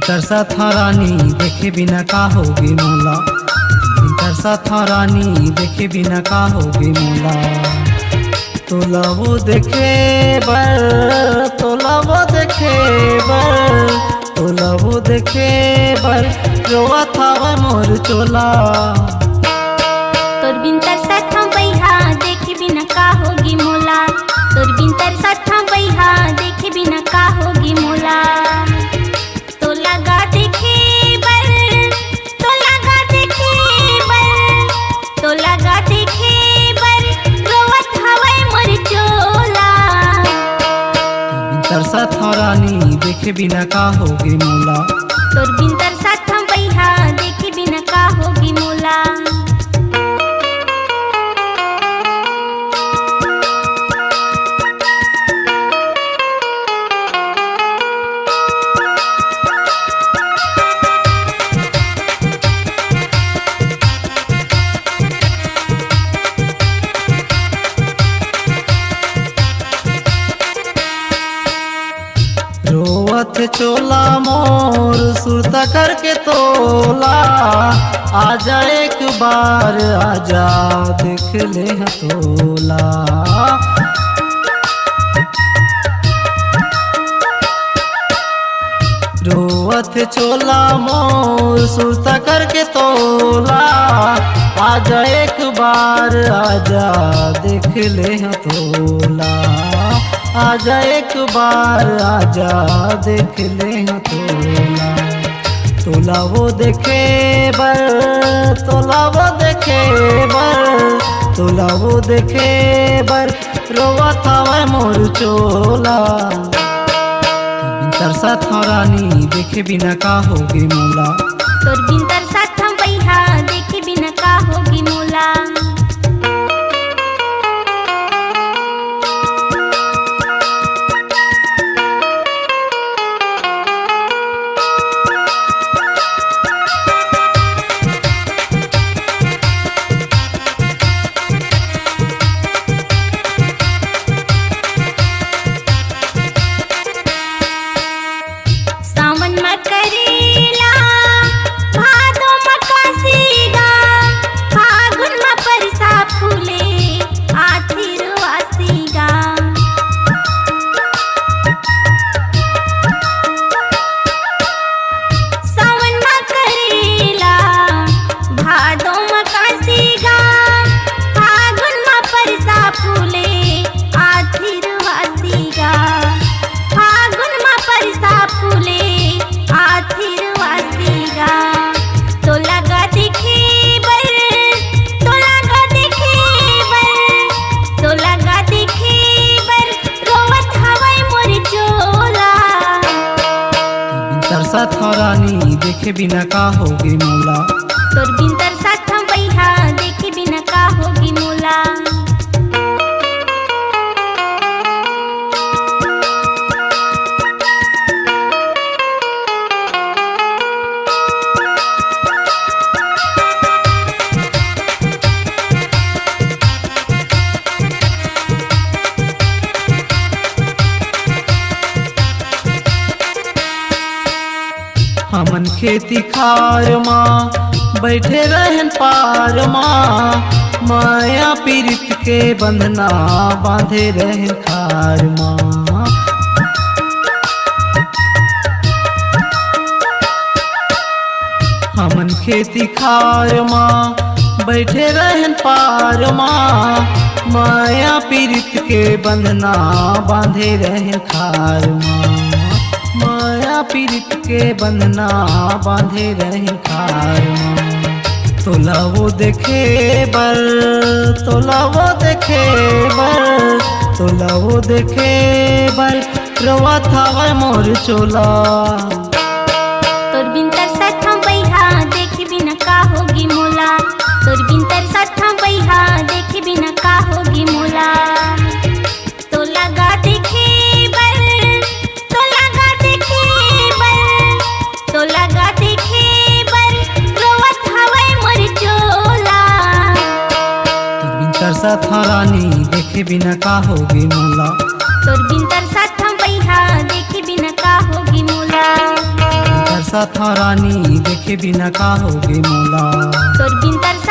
तरसा था रानी देखे बिना का होगी मोला, तरसा था रानी देखे बिना का होगी मोला। तोला वो देखे बर, तोला वो देखे बर, तोला वो देखे बर रोआ था वह मोर चोला। तोर बिन तरसा था बैहा देखे बिना का होगी मोला, तोर बिन तरसा था बैहा देखे बिना का होगी मोला। तो लगा देखे बर, तो लगा देखे बर, तो लगा देखे बर रोवत हवै मोर चोला। तरसा था रानी देखे बिना का होगी मोला, तोर बिन तरसा था बैहा देखे बिना का होगी मोला। रोवत चोला मोर सुरता करके तोला, आजा एक बार आजा देख ले हथोला। रोवत चोला मोर सुरता करके तोला, आजा एक बार आजा देख ले हथोला। आजा एक बार आजा देख ले तोला। तोला वो देखे बर, तोला वो देखे बर, तोला वो देखे बर रोवा था वह मोर चोला। तरसा था रानी देखे बिना का होगी मोला, तोर बिन तरसा था बैहा देखे बिना का होगी मोला। सावन में करेला भादो में कासीगा, फागुन में परसा फूले आथिर वासीगा। सावन में करेला भादो में कासीगा, फागुन में परसा फूले आथिर वासीगा। फागुन में परसा फूले आथिर वासीगा। तो लगा देखे बर, तो लगा देखे बर, तो लगा देखे बर रोवत हवै मोर चोला। तरसा था रानी देखे बिना का होगी मोला, तोर बिन तरसा था बैहा देखे बिना का होगी मोला। हमन खेती खार माँ बैठे रहन पार माँ, माया पीरित के बंधना बांधे रहन खार माँ। हमन खेती खार माँ बैठे रहन पार माँ, माया पीरित के बंधना बांधे रहन खार माँ। माया पीरित के बंधना बांधे रहे खार माँ। तोला वो देखे बर, तोला वो देखे बर, तोला वो देखे बर रोवा था वह मोर चोला। तोर बिन तरसा था बैहा देखे बिना का होगी मोला, तोर बिन तरसा था बैहा देखे बिना का होगी मोला। तो लगा देखे बर, तो लगा देखे बर, तो लगा देखे बर रोवत हवै मोर चोला। तरसा था रानी देखे बिना का होगी मोला, तोर बिन तरसा था बैहा देखे बिना का होगी मोला। तरसा था रानी, देखे बिना का होगे मोला। तोर बिन तरसा